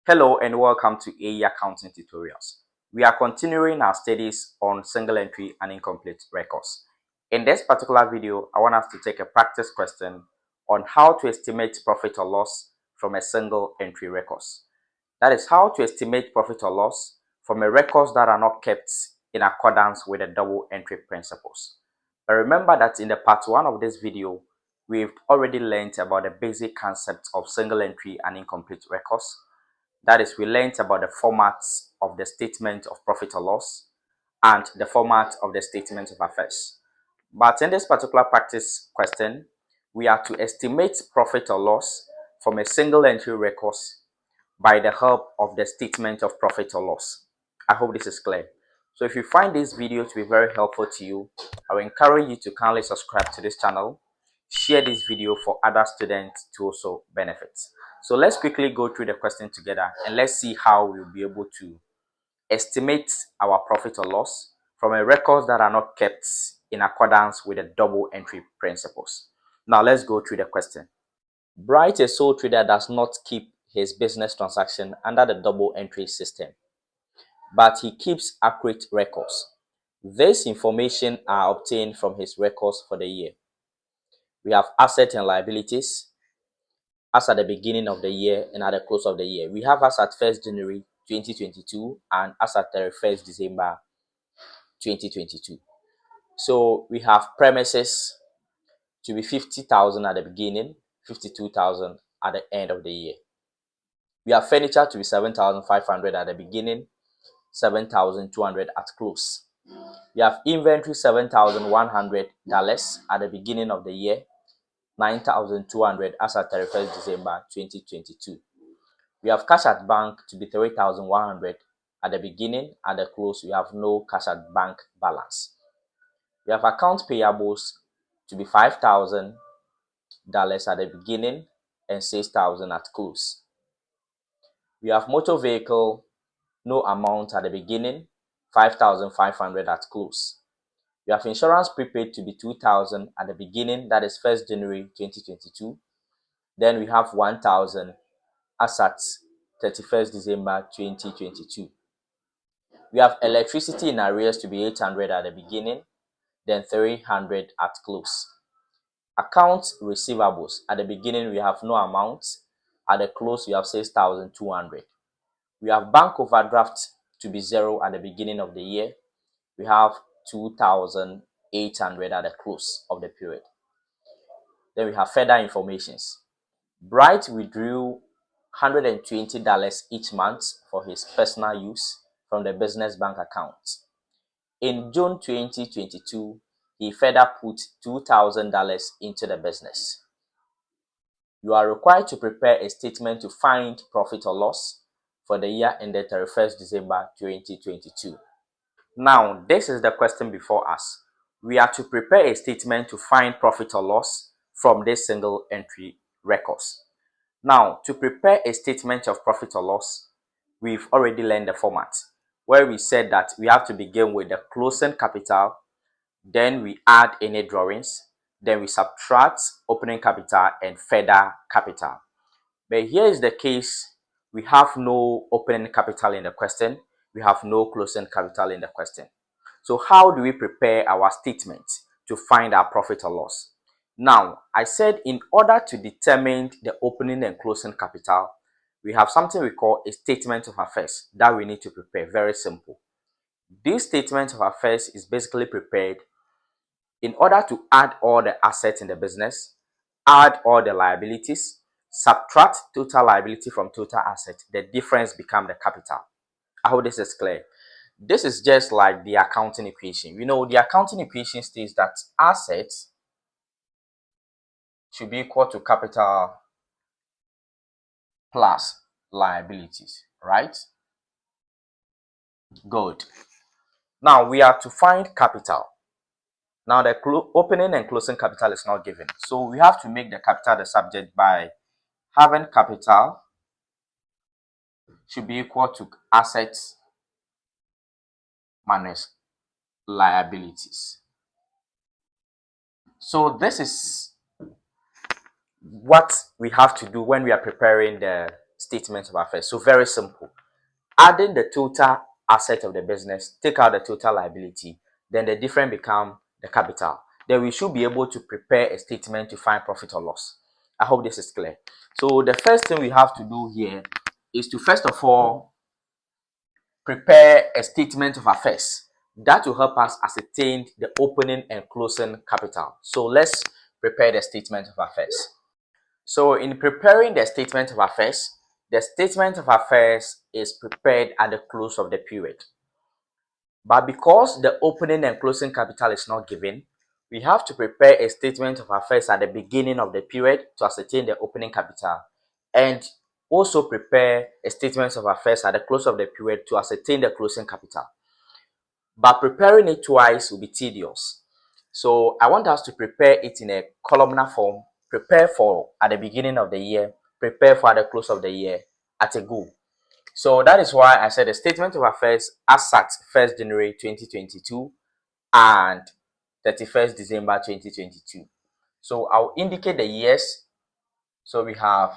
Hello and welcome to AE Accounting Tutorials. We are continuing our studies on single entry and incomplete records. In this particular video, I want us to take a practice question on how to estimate profit or loss from a single entry records. That is how to estimate profit or loss from a records that are not kept in accordance with the double entry principles. But remember that in the part 1 of this video, we've already learned about the basic concept of single entry and incomplete records. That is, we learned about the formats of the statement of profit or loss and the format of the statement of affairs. But in this particular practice question, we are to estimate profit or loss from a single entry records by the help of the statement of profit or loss. I hope this is clear. So if you find this video to be very helpful to you, I will encourage you to kindly subscribe to this channel, share this video for other students to also benefit. So let's quickly go through the question together and let's see how we'll be able to estimate our profit or loss from a records that are not kept in accordance with the double entry principles. Now let's go through the question. Bright, a sole trader, does not keep his business transaction under the double entry system, but he keeps accurate records. This information are obtained from his records for the year. We have assets and liabilities as at the beginning of the year and at the close of the year. We have as at 1st January 2022 and as at 31st December 2022. So we have premises to be 50,000 at the beginning, 52,000 at the end of the year. We have furniture to be 7,500 at the beginning, 7,200 at close. We have inventory $7,100 at the beginning of the year, 9,200 as at 31st December 2022. We have cash at bank to be 3,100 at the beginning. At the close, we have no cash at bank balance. We have account payables to be $5,000 at the beginning and 6,000 at close. We have motor vehicle, no amount at the beginning, 5,500 at close. We have insurance prepaid to be 2,000 at the beginning, that is 1st January 2022. Then we have 1,000 as at 31st December 2022. We have electricity in arrears to be 800 at the beginning, then 300 at close. Account receivables, at the beginning we have no amount, at the close we have 6,200. We have bank overdraft to be 0 at the beginning of the year. We have 2,800 at the close of the period. Then we have further informations. Bright withdrew $120 each month for his personal use from the business bank account. In June 2022, he further put $2,000 into the business. You are required to prepare a statement to find profit or loss for the year ended 31st December 2022. Now, this is the question before us. We are to prepare a statement to find profit or loss from this single entry records. Now, to prepare a statement of profit or loss, we've already learned the format where we said that we have to begin with the closing capital, then we add any drawings, then we subtract opening capital and further capital. But here is the case, we have no opening capital in the question, we have no closing capital in the question. So how do we prepare our statement to find our profit or loss? Now, I said in order to determine the opening and closing capital, we have something we call a statement of affairs that we need to prepare. Very simple. This statement of affairs is basically prepared in order to add all the assets in the business, add all the liabilities, subtract total liability from total asset. The difference becomes the capital. I hope this is clear. This is just like the accounting equation. You know, the accounting equation states that assets should be equal to capital plus liabilities, right? Good. Now we are to find capital. Now the opening and closing capital is not given. So we have to make the capital the subject by having capital should be equal to assets minus liabilities. So this is what we have to do when we are preparing the statement of affairs. So very simple. Adding the total asset of the business, take out the total liability, then the difference become the capital. Then we should be able to prepare a statement to find profit or loss. I hope this is clear. So the first thing we have to do here is to first of all prepare a statement of affairs. That will help us ascertain the opening and closing capital. So let's prepare the statement of affairs. So in preparing the statement of affairs, the statement of affairs is prepared at the close of the period. But because the opening and closing capital is not given, we have to prepare a statement of affairs at the beginning of the period to ascertain the opening capital, and also prepare a statement of affairs at the close of the period to ascertain the closing capital. But preparing it twice will be tedious. So I want us to prepare it in a columnar form, prepare for at the beginning of the year, prepare for at the close of the year at a go. So that is why I said the statement of affairs as at 1st January 2022 and 31st December 2022. So I'll indicate the years. So we have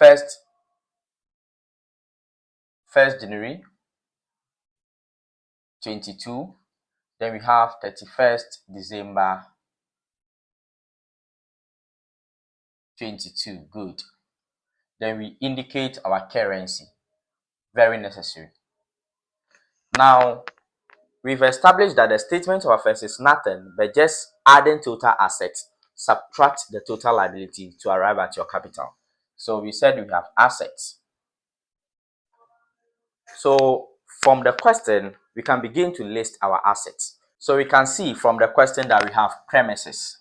1st January 22, then we have 31st December 22. Good. Then we indicate our currency. Very necessary. Now, we've established that the statement of affairs is nothing but just adding total assets, subtract the total liability to arrive at your capital. So we said we have assets. So from the question, we can begin to list our assets. So we can see from the question that we have premises.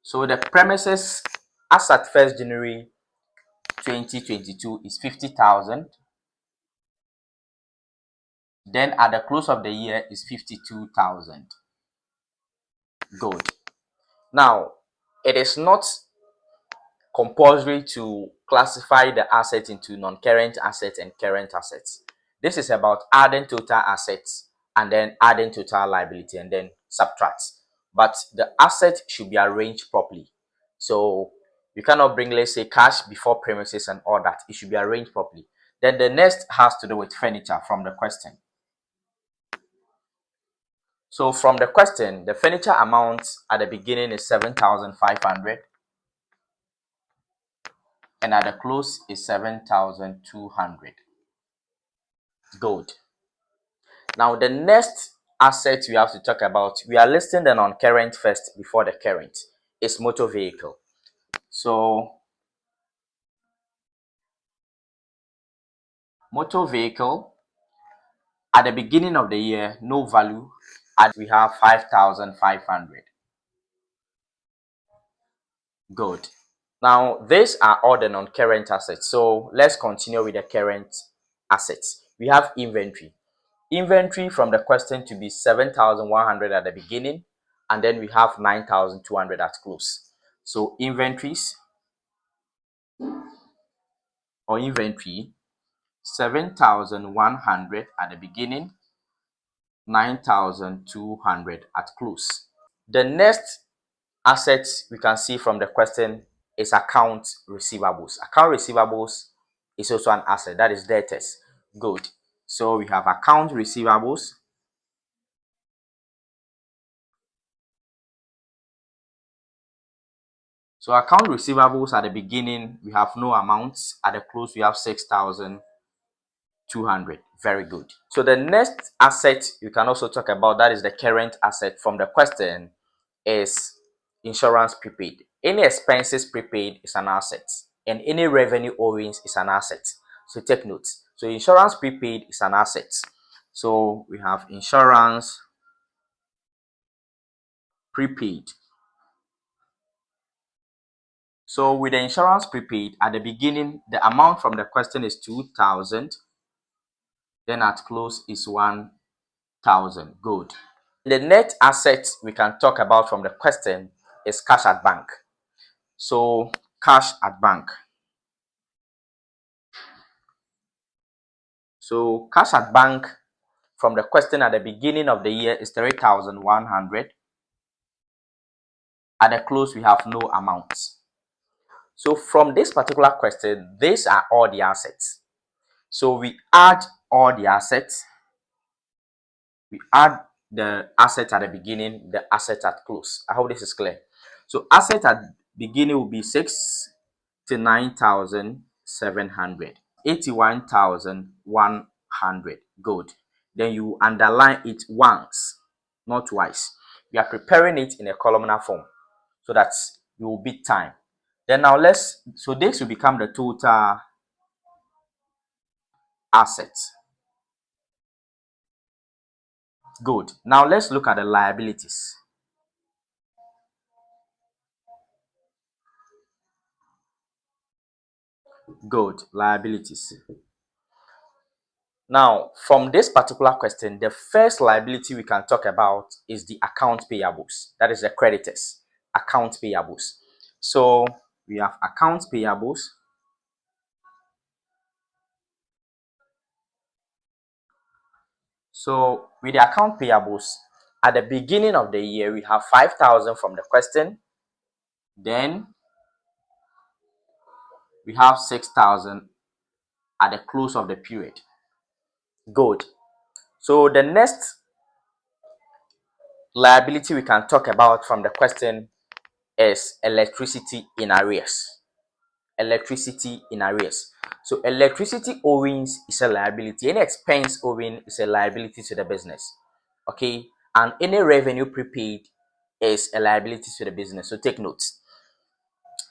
So the premises as at 1st January 2022 is 50,000. Then at the close of the year is 52,000. Good. Now, it is not compulsory to classify the asset into non-current assets and current assets. This is about adding total assets and then adding total liability and then subtract. But the asset should be arranged properly. So you cannot bring, let's say, cash before premises and all that. It should be arranged properly. Then the next has to do with furniture from the question. So from the question, the furniture amount at the beginning is 7,500 and at the close is 7,200. Good. Now the next asset we have to talk about, we are listing the non-current first before the current, is motor vehicle. So motor vehicle at the beginning of the year, no value, and we have 5,500. Good. Now these are all the non-current assets. So let's continue with the current assets. We have inventory. Inventory from the question to be 7,100 at the beginning, and then we have 9,200 at close. So inventories or inventory 7,100 at the beginning, 9,200 at close. The next asset we can see from the question is account receivables. Account receivables is also an asset, that is debtors. Good. So we have account receivables. So account receivables at the beginning, we have no amounts. At the close, we have 6,200. Very good. So the next asset you can also talk about, that is the current asset from the question, is insurance prepaid. Any expenses prepaid is an asset, and any revenue owings is an asset. So take notes. So insurance prepaid is an asset. So we have insurance prepaid. So with the insurance prepaid, at the beginning, the amount from the question is 2,000. Then at close is 1,000. Good. The net asset we can talk about from the question is cash at bank. So cash at bank. So cash at bank from the question at the beginning of the year is 3,100. At the close, we have no amounts. So from this particular question, these are all the assets. So we add all the assets. We add the assets at the beginning, the assets at close. I hope this is clear. So asset at beginning will be 69,700, 81,100. Good. Then you underline it once, not twice. We are preparing it in a columnar form so that you will beat time. Then now so this will become the total assets. Good. Now let's look at the liabilities. Good. Liabilities. Now, from this particular question, the first liability we can talk about is the account payables. That is the creditors, account payables. So we have account payables. So with the account payables, at the beginning of the year, we have 5,000 from the question. Then we have 6,000 at the close of the period. Good. So the next liability we can talk about from the question is electricity in arrears. Electricity in arrears. So electricity owings is a liability. Any expense owing is a liability to the business. Okay. And any revenue prepaid is a liability to the business. So take notes.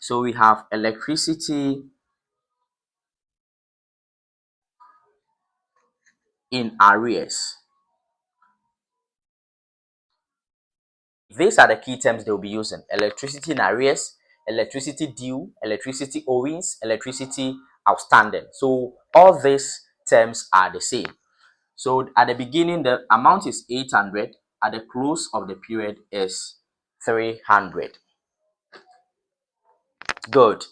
So we have electricity in arrears. These are the key terms they will be using: electricity in arrears, electricity due, electricity owings, electricity outstanding. So all these terms are the same. So at the beginning, the amount is 800. At the close of the period is 300. Good.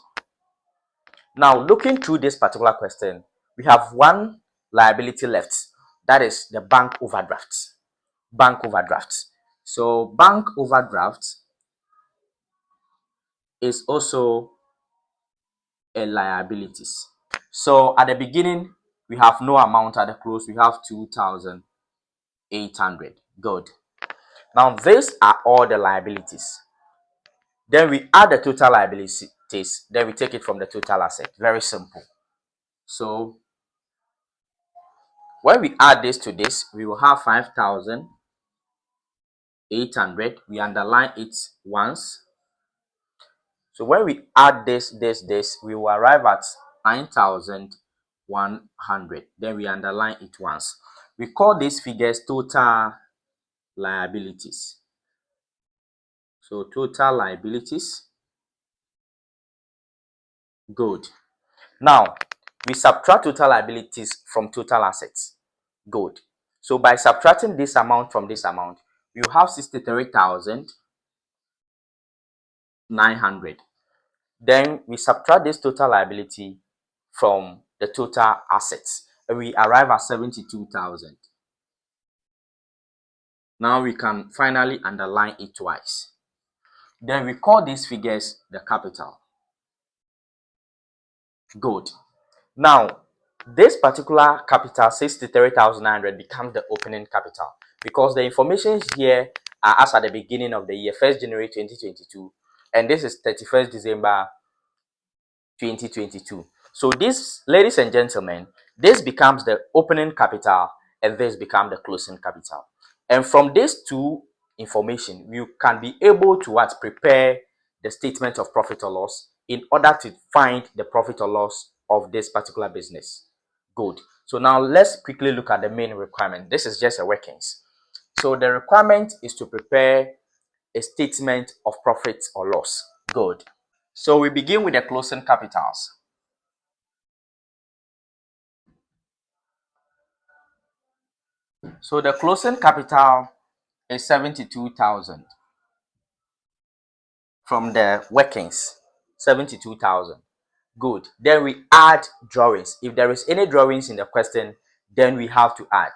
Now, looking through this particular question, we have one liability left. That is the bank overdraft. Bank overdraft. So bank overdraft is also a liabilities. So at the beginning, we have no amount. At the close, we have 2,800. Good. Now, these are all the liabilities. Then we add the total liabilities. Then we take it from the total asset. Very simple. So when we add this to this, we will have 5,800. We underline it once. So when we add this, we will arrive at 9,100. Then we underline it once. We call these figures total liabilities. So total liabilities. Good. Now we subtract total liabilities from total assets. Good. So by subtracting this amount from this amount, you have 63,900. Then we subtract this total liability from the total assets, and we arrive at 72,000. Now we can finally underline it twice. Then we call these figures the capital. Good. Now, this particular capital, 63,900, becomes the opening capital because the information here are as at the beginning of the year, 1st January 2022, and this is 31st December 2022. So this, ladies and gentlemen, this becomes the opening capital and this becomes the closing capital. And from these two information, you can be able to prepare the statement of profit or loss in order to find the profit or loss of this particular business. Good. So now let's quickly look at the main requirement. This is just a workings. So the requirement is to prepare a statement of profit or loss. Good. So we begin with the closing capitals. So the closing capital is 72,000 from the workings. 72,000. Good. Then we add drawings. If there is any drawings in the question, then we have to add.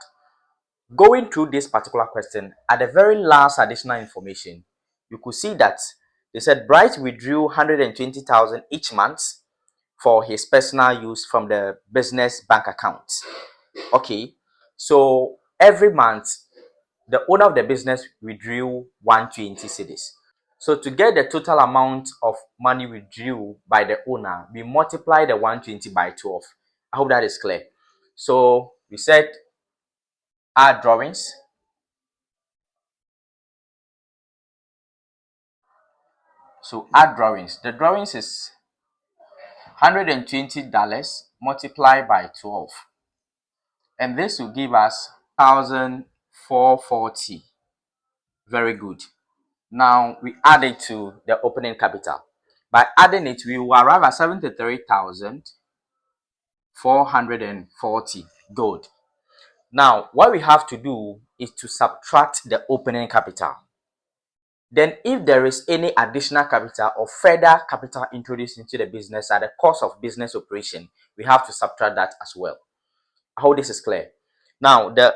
Going through this particular question, at the very last additional information, you could see that They said Bright withdrew 120,000 each month for his personal use from the business bank account. Okay, so every month the owner of the business withdrew 120 cedis. So to get the total amount of money withdrew by the owner, we multiply the 120 by 12. I hope that is clear. So we said add drawings. So add drawings. The drawings is $120 multiplied by 12. And this will give us 1,440. Very good. Now we add it to the opening capital. By adding it, we will arrive at 73,440 gold. Now, what we have to do is to subtract the opening capital. Then, if there is any additional capital or further capital introduced into the business at the cost of business operation, we have to subtract that as well. I hope this is clear. Now, the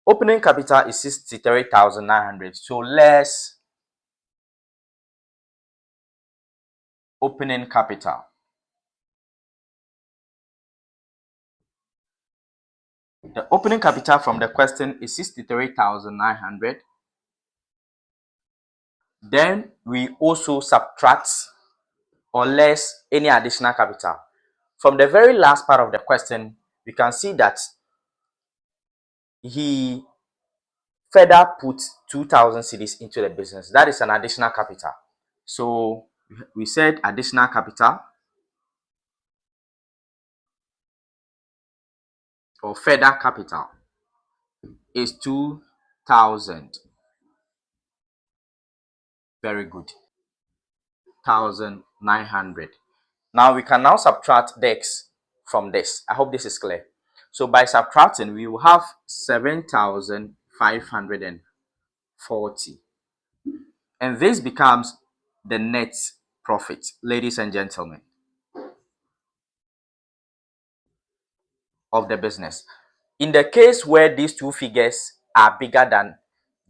opening capital is 63,900. So, less opening capital. The opening capital from the question is 63,900. Then we also subtract or less any additional capital. From the very last part of the question, we can see that he further put 2,000 cedis into the business. That is an additional capital. So we said additional capital or further capital is 2,000. Very good. 1,900. Now we can now subtract this from this. I hope this is clear. So by subtracting, we will have 7,540. And this becomes the net profit, ladies and gentlemen, of the business. In the case where these two figures are bigger than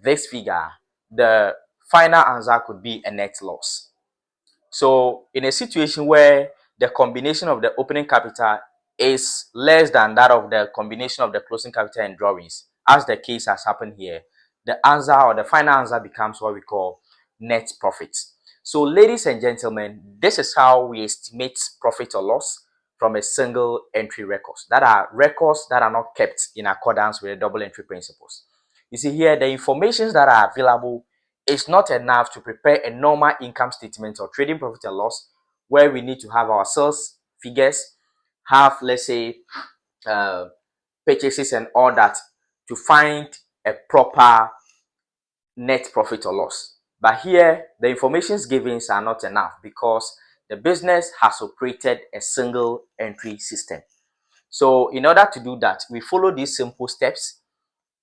this figure, the final answer could be a net loss. So in a situation where the combination of the opening capital is less than that of the combination of the closing capital and drawings, as the case has happened here, the answer or the final answer becomes what we call net profit. So ladies and gentlemen, this is how we estimate profit or loss from a single entry records. That are records that are not kept in accordance with the double entry principles. You see here, the information that are available is not enough to prepare a normal income statement or trading profit and loss where we need to have our sales figures, have, let's say, purchases and all that to find a proper net profit or loss. But here, the informations given are not enough because the business has operated a single entry system. So in order to do that, we follow these simple steps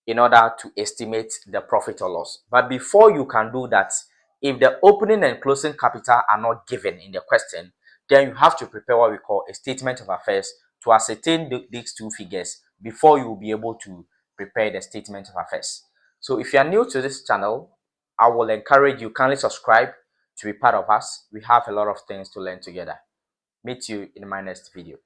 in order to estimate the profit or loss. But before you can do that, if the opening and closing capital are not given in the question, then you have to prepare what we call a statement of affairs to ascertain these two figures before you will be able to prepare the statement of affairs. So if you are new to this channel, I will encourage you kindly subscribe to be part of us. We have a lot of things to learn together. Meet you in my next video.